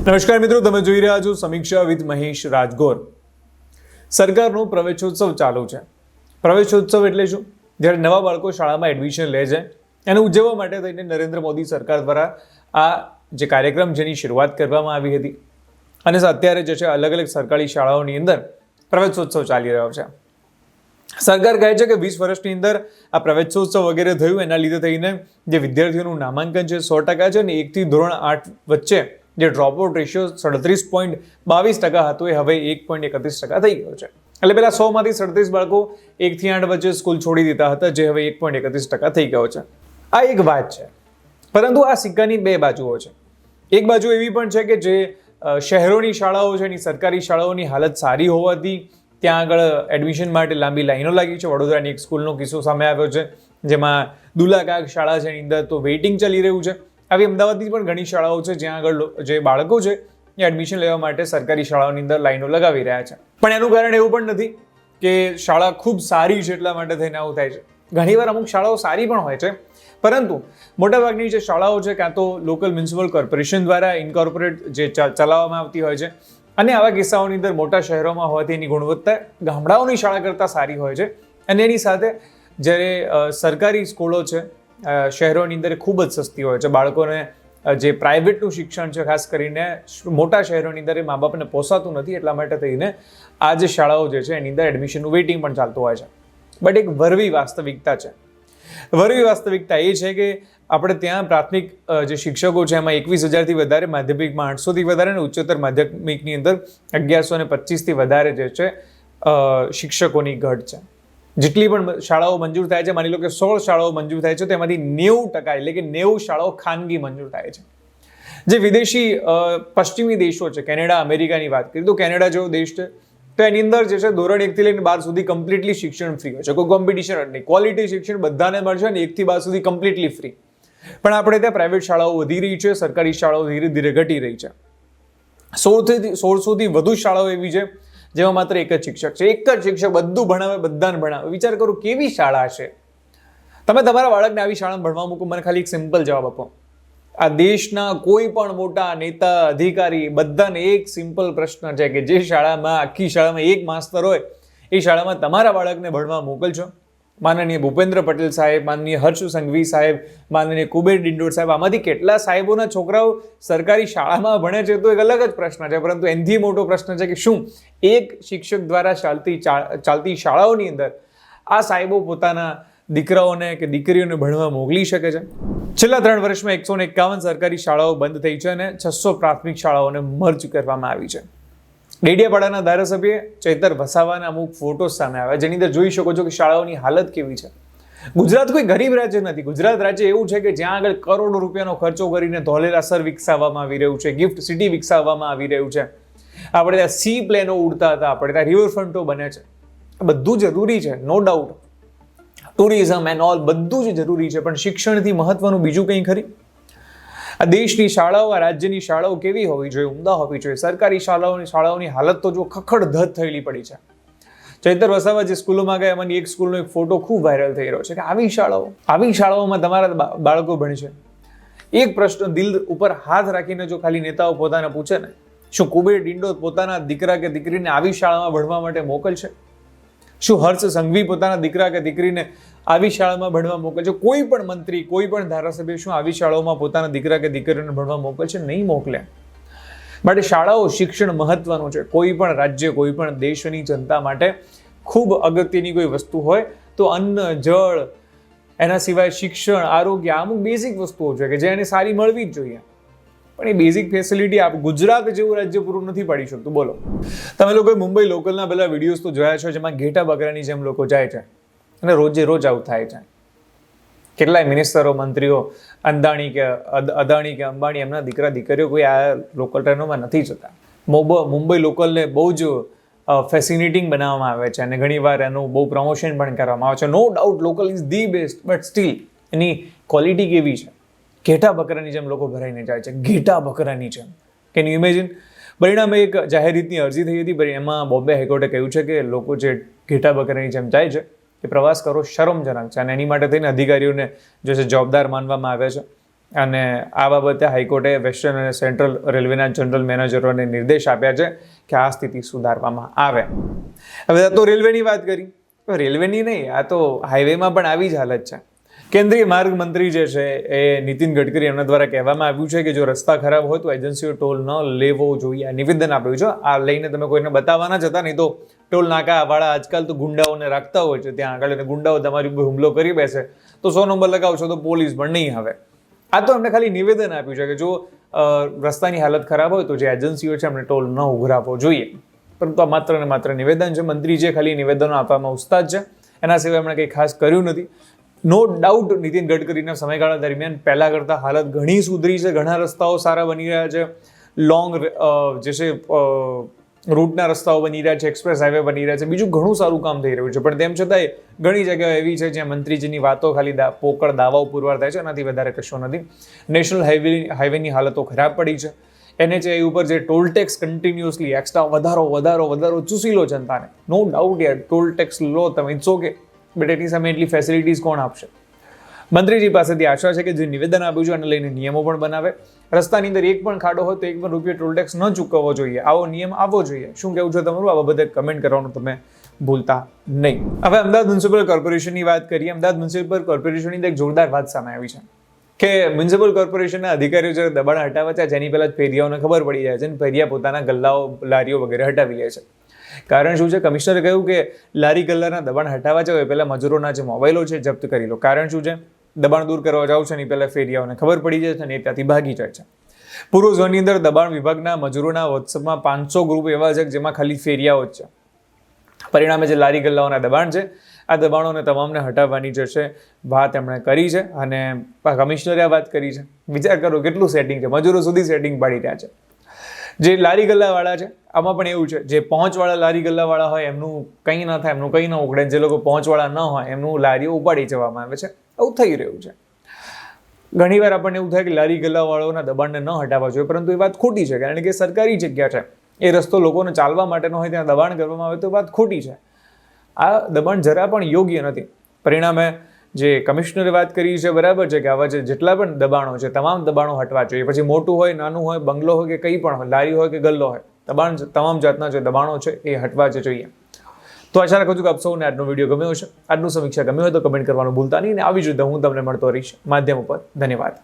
નમસ્કાર મિત્રો, તમે જોઈ રહ્યા છો સમીક્ષા વિથ મહેશ રાજગોર. સરકારનો પ્રવેશોત્સવ ચાલુ છે. પ્રવેશોત્સવ એટલે શું? જ્યારે નવા બાળકો શાળામાં એડમિશન લે છે એને ઉજવવા માટે થઈને નરેન્દ્ર મોદી સરકાર દ્વારા આ જે કાર્યક્રમ જેની શરૂઆત કરવામાં આવી હતી અને અત્યારે જે છે અલગ અલગ સરકારી શાળાઓની અંદર પ્રવેશોત્સવ ચાલી રહ્યો છે. સરકાર કહે છે કે 20 વર્ષની અંદર આ પ્રવેશોત્સવ વગેરે થયું એના લીધે થઈને જે વિદ્યાર્થીઓનું નામાંકન છે 100% છે અને 1 થી ધોરણ 8 વચ્ચે જે ડ્રોપઆઉટ રેશિયો 37.22% હતો એ હવે 1.31% થઈ ગયો છે. એટલે પહેલા 100માંથી 37 બાળકો 1 થી 8 વચ્ચે સ્કૂલ છોડી દીધા હતા, જે હવે 1.31% થઈ ગયો છે. આ એક વાત છે, પરંતુ આ સિક્કાની બે બાજુઓ છે. એક બાજુ એવી પણ છે કે જે શહેરોની શાળાઓ છે એની સરકારી શાળાઓની હાલત સારી હોવાથી ત્યાં આગળ એડમિશન માટે લાંબી લાઈનો લાગી છે. વડોદરાની એક સ્કૂલનો કિસ્સો સામે આવ્યો છે, જેમાં દુલાકાક શાળા છે એની અંદર તો વેઇટિંગ ચાલી રહ્યું છે. આવી અમદાવાદની પણ ઘણી શાળાઓ છે જ્યાં આગળ જે બાળકો છે એ એડમિશન લેવા માટે સરકારી શાળાઓની અંદર લાઈનો લગાવી રહ્યા છે. પણ એનું કારણ એવું પણ નથી કે શાળા ખૂબ સારી છે એટલા માટે થઈને આવું થાય છે. ઘણીવાર અમુક શાળાઓ સારી પણ હોય છે, પરંતુ મોટાભાગની જે શાળાઓ છે કાં તો લોકલ મ્યુનિસિપલ કોર્પોરેશન દ્વારા ઇન્કોર્પોરેટ જે ચલાવવામાં આવતી હોય છે, અને આવા કિસ્સાઓની અંદર મોટા શહેરોમાં હોવાથી એની ગુણવત્તા ગામડાઓની શાળા કરતાં સારી હોય છે. અને એની સાથે જ્યારે સરકારી સ્કૂલો છે શહેરોની અંદર ખૂબ જ સસ્તી હોય છે. બાળકોને જે પ્રાઇવેટનું શિક્ષણ છે ખાસ કરીને મોટા શહેરોની અંદર એ મા બાપને પોસાતું નથી, એટલા માટે થઈને આ જે શાળાઓ જે છે એની અંદર એડમિશનનું વેઇટિંગ પણ ચાલતું હોય છે. બટ એક વરવી વાસ્તવિકતા છે. વરવી વાસ્તવિકતા એ છે કે આપણે ત્યાં પ્રાથમિક જે શિક્ષકો છે એમાં 21,000થી વધારે, માધ્યમિકમાં 800થી વધારે અને ઉચ્ચતર માધ્યમિકની અંદર 1125થી વધારે જે છે શિક્ષકોની ઘટ છે. જેટલી પણ શાળાઓ મંજૂર થાય છે, માની લો કે 16 શાળાઓ મંજૂર થાય છે, તેમાંથી 90% એટલે કે 90 શાળાઓ ખાનગી મંજૂર થાય છે. જે વિદેશી પશ્ચિમી દેશો છે, કેનેડા, અમેરિકાની વાત કરીએ તો કેનેડા જેવો દેશ છે, તો એની અંદર જે છે ધોરણ 1 થી લઈને 12 સુધી કમ્પ્લીટલી શિક્ષણ ફ્રી હોય છે. કોઈ કોમ્પિટિશન જ નહીં, ક્વોલિટી શિક્ષણ બધાને મળશે અને 1 થી 12 સુધી કમ્પ્લીટલી ફ્રી. પણ આપણે ત્યાં પ્રાઇવેટ શાળાઓ વધી રહી છે, સરકારી શાળાઓ ધીરે ધીરે ઘટી રહી છે. 1600થી વધુ શાળાઓ એવી છે જેમાં માત્ર એક જ શિક્ષક છે. એક જ શિક્ષક બધું ભણાવે, બધાને ભણાવે. વિચાર કરો કેવી શાળા છે. તમે તમારા બાળકને આવી શાળામાં ભણવા મૂકો, મને ખાલી એક સિમ્પલ જવાબ આપો. આ દેશના કોઈ પણ મોટા નેતા, અધિકારી બધાને એક સિમ્પલ પ્રશ્ન છે કે જે શાળામાં આખી શાળામાં એક માસ્તર હોય એ શાળામાં તમારા બાળકને ભણવા મોકલશો? માનનીય ભૂપેન્દ્ર પટેલ સાહેબ, માનનીય હર્ષ સંઘવી સાહેબ, માનનીય કુબેર ડિંડોર સાહેબ, આમાંથી કેટલા સાહેબોના છોકરાઓ સરકારી શાળામાં ભણે છે તો એક અલગ જ પ્રશ્ન છે. પરંતુ એનાથી મોટો પ્રશ્ન છે કે શું એક શિક્ષક દ્વારા ચાલતી શાળાઓની અંદર આ સાહેબો પોતાના દીકરાઓને કે દીકરીઓને ભણવા મોકલી શકે છે? છેલ્લા 3 વર્ષમાં 151 સરકારી શાળાઓ બંધ થઈ છે અને 600 પ્રાથમિક શાળાઓને મર્જ કરવામાં આવી છે. ડેડિયાપાડાના ધારાસભ્ય ચૈતર વસાવાના અમુક ફોટો સામે આવ્યા, જેની અંદર જોઈ શકો છો કે શાળાઓની હાલત કેવી છે. ગુજરાત કોઈ ગરીબ રાજ્ય નથી. ગુજરાત રાજ્ય એવું છે કે જ્યાં આગળ કરોડો રૂપિયાનો ખર્ચો કરીને ધોલેરાસર વિકસાવવામાં આવી રહ્યું છે, ગિફ્ટ સિટી વિકસાવવામાં આવી રહ્યું છે. આપણે ત્યાં સી પ્લેનો ઉડતા હતા, આપણે ત્યાં રિવરફ્રન્ટો બને છે. બધું જરૂરી છે, no doubt. Tourism and all બધું જ જરૂરી છે, પણ શિક્ષણથી મહત્વનું બીજું કંઈ ખરી? આ દેશની શાળાઓ, આ રાજ્યની શાળાઓ કેવી હોવી જોઈએ? ઉમદા હોવી જોઈએ. સરકારી શાળાઓની હાલત તો જો ખખડધજ થયેલી પડી છે. ચૈતર વસાવા જે સ્કૂલોમાં ગયા એમાંની એક સ્કૂલનો એક ફોટો ખૂબ વાયરલ થઈ રહ્યો છે કે આવી શાળાઓમાં તમારા બાળકો ભણશે. એક પ્રશ્ન દિલ ઉપર હાથ રાખીને જો ખાલી નેતાઓ પોતાને પૂછે ને, શું કુબેર ડિંડોર પોતાના દીકરા કે દીકરીને આવી શાળામાં ભણવા માટે મોકલશે? શું હર્ષ સંઘવી પોતાના દીકરા કે દીકરીને આવી શાળામાં ભણવા મોકલશે? કોઈ પણ મંત્રી, કોઈ પણ ધારાસભ્ય શું આવી શાળાઓમાં પોતાના દીકરા કે દીકરીઓને ભણવા મોકલશે? નહીં મોકલે. માટે શાળાઓ, શિક્ષણ મહત્વનું છે. કોઈ પણ રાજ્ય, કોઈ પણ દેશની જનતા માટે ખૂબ અગત્યની કોઈ વસ્તુ હોય તો અન્ન, જળ, એના સિવાય શિક્ષણ, આરોગ્ય, અમુક બેઝિક વસ્તુઓ છે કે જે એને સારી મળવી જ જોઈએ. પણ એ બેઝિક ફેસિલિટી ગુજરાત જેવું રાજ્ય પૂરું નથી પાડી શકતું. બોલો, તમે લોકોએ મુંબઈ લોકલના પેલા વિડીયોઝ તો જોયા છે જેમાં ઘેટા બકરાની જેમ લોકો જાય છે અને રોજે રોજ આવું થાય છે. કેટલાય મિનિસ્ટરો, મંત્રીઓ, અદાણી કે અંબાણી, એમના દીકરા દીકરીઓ કોઈ આ લોકલ ટ્રેનોમાં નથી જતા. મુંબઈ લોકલને બહુ જ ફેસિનેટિંગ બનાવવામાં આવે છે અને ઘણીવાર એનું બહુ પ્રમોશન પણ કરવામાં આવે છે. No doubt local is the best, but still એની ક્વોલિટી કેવી છે? ઘેટા બકરાની જેમ લોકો ભરાઈને જાય છે, ઘેટા બકરાની જેમ. Can you imagine? પરિણામે એક જાહેર રીતની અરજી થઈ હતી, એમાં બોમ્બે હાઈકોર્ટે કહ્યું છે કે લોકો જે ઘેટા બકરાની જેમ જાય છે એ પ્રવાસ કરવો શરમજનક છે અને એની માટે થઈને અધિકારીઓને જે છે જવાબદાર માનવામાં આવે છે. અને આ બાબતે હાઈકોર્ટે વેસ્ટર્ન અને સેન્ટ્રલ રેલવેના જનરલ મેનેજરોને નિર્દેશ આપ્યા છે કે આ સ્થિતિ સુધારવામાં આવે. હવે આ તો રેલવેની વાત કરી, રેલવેની નહીં, આ તો હાઈવેમાં પણ આવી જ હાલત છે. કેન્દ્રીય માર્ગ મંત્રી જે છે એ નીતિન ગડકરી એમના દ્વારા કહેવામાં આવ્યું છે કે જો રસ્તા ખરાબ હોય તો એજન્સીઓ ટોલ ન લેવો જોઈએ. આ નિવેદન આપ્યું છે. આ લઈને તમે કોઈને બતાવવાના જ હતા, નહીં તો ટોલ નાકાવાળા આજકાલ તો ગુંડાઓને રાખતા હોય છે ત્યાં આગળ, અને ગુંડાઓ તમારી ઉપર હુમલો કરી બેસે તો 100 નંબર લગાવશો તો પોલીસ પણ નહીં આવે. આ તો એમને ખાલી નિવેદન આપ્યું છે કે જો રસ્તાની હાલત ખરાબ હોય તો જે એજન્સીઓ છે એમને ટોલ ન ઉઘરાવવો જોઈએ. પરંતુ આ માત્ર ને માત્ર નિવેદન છે. મંત્રી જે ખાલી નિવેદનો આપવામાં ઉસ્તાદ છે, એના સિવાય એમણે કંઈ ખાસ કર્યું નથી. નો ડાઉટ નીતિન ગડકરીના સમયગાળા દરમિયાન પહેલાં કરતાં હાલત ઘણી સુધરી છે. ઘણા રસ્તાઓ સારા બની રહ્યા છે. લોંગ જે છે રૂટના રસ્તાઓ બની રહ્યા છે, એક્સપ્રેસ હાઈવે બની રહ્યા છે, બીજું ઘણું સારું કામ થઈ રહ્યું છે. પણ તેમ છતાંય ઘણી જગ્યાઓ એવી છે જ્યાં મંત્રીજીની વાતો ખાલી પોકળ દાવાઓ પુરવાર થાય છે, એનાથી વધારે કશું નથી. નેશનલ હાઈવેની હાલતો ખરાબ પડી છે. NHAI ઉપર જે ટોલ ટેક્સ કન્ટિન્યુઅસલી એક્સ્ટ્રા વધારો ચૂસી લો જનતાને. નો ડાઉટ યાર, ટોલ ટેક્સ લો તમે, ઇટ્સ ઓકે, બટ એની સામે એટલી ફેસિલિટીઝ કોણ આપશે? મંત્રીજી પાસેથી આશા છે કે જે નિવેદન આપ્યું છે એને લઈને નિયમો પણ બનાવે. રસ્તાની અંદર એક પણ ખાડો હોય તો એક પણ રૂપિયો ટોલ ટેક્સ ન ચૂકવવો જોઈએ. આવો નિયમ આવવો જોઈએ. શું કહેવું છે તમારું? આ બાબતે કમેન્ટ કરવાનું તમે ભૂલતા નહીં. હવે અમદાવાદ મ્યુનિસિપલ કોર્પોરેશનની વાત કરીએ. અમદાવાદ મ્યુનિસિપલ કોર્પોરેશનની એક જોરદાર વાત સામે આવી છે કે મ્યુનિસિપલ કોર્પોરેશનના અધિકારીઓ જ્યારે દબાણ હટાવે છે જેની પહેલાં જ ફેરિયાઓને ખબર પડી જાય છે અને ફેરિયા પોતાના ગલ્લાઓ, લારીઓ વગેરે હટાવી લે છે. કારણ શું છે? કમિશનરે કહ્યું કે લારી ગલ્લાના દબાણ હટાવવા છે પહેલાં મજૂરોના જે મોબાઈલો છે જપ્ત કરી લો. કારણ શું છે? દબાણ દૂર કરવા જાવ છે ને પહેલાં ફેરિયાઓને ખબર પડી જાય છે અને એ ત્યાંથી ભાગી જાય છે. પૂર્વ ઝોનની અંદર દબાણ વિભાગના મજૂરોના વોટ્સઅપમાં 500 ગ્રુપ એવા છે જેમાં ખાલી ફેરિયાઓ જ છે. પરિણામે જે લારી ગલ્લાઓના દબાણ છે આ દબાણોને તમામને હટાવવાની જે છે વાત એમણે કરી છે અને કમિશનરે આ વાત કરી છે. વિચાર કરો કેટલું સેટિંગ છે, મજૂરો સુધી સેટિંગ પાડી રહ્યા છે. જે લારી ગલ્લાવાળા છે આમાં પણ એવું છે, જે પહોંચવાળા લારી ગલ્લાવાળા હોય એમનું કંઈ ન થાય, એમનું કંઈ ન ઉગડે. જે લોકો પહોંચવાળા ન હોય એમનું લારીઓ ઉપાડી જવામાં આવે છે. આવું થઈ રહ્યું છે. ઘણીવાર આપણને એવું થાય કે લારી ગલ્લાવાળાઓના દબાણને ન હટાવવા જોઈએ, પરંતુ એ વાત ખોટી છે. કારણ કે સરકારી જગ્યા છે, એ રસ્તો લોકોને ચાલવા માટેનો હોય, ત્યાં દબાણ કરવામાં આવે તો વાત ખોટી છે. આ દબાણ જરા પણ યોગ્ય નથી. પરિણામે જે કમિશનરે વાત કરી છે બરાબર છે કે આવા જેટલા પણ દબાણો છે તમામ દબાણો હટવા જોઈએ. પછી મોટું હોય, નાનું હોય, બંગલો હોય કે કંઈ પણ હોય, લારી હોય કે ગલ્લો હોય, દબાણ તમામ જાતના જે દબાણો છે એ હટવા જ જોઈએ. તો આશા રાખું છું કે આપ સૌને આજનો વિડીયો ગમ્યો હશે. આજનું સમીક્ષા ગમ્યો હોય તો કમેન્ટ કરવાનું ભૂલતા નહીં. અને આવી જ રીતે હું તમને મળતો રહીશ માધ્યમ ઉપર. ધન્યવાદ.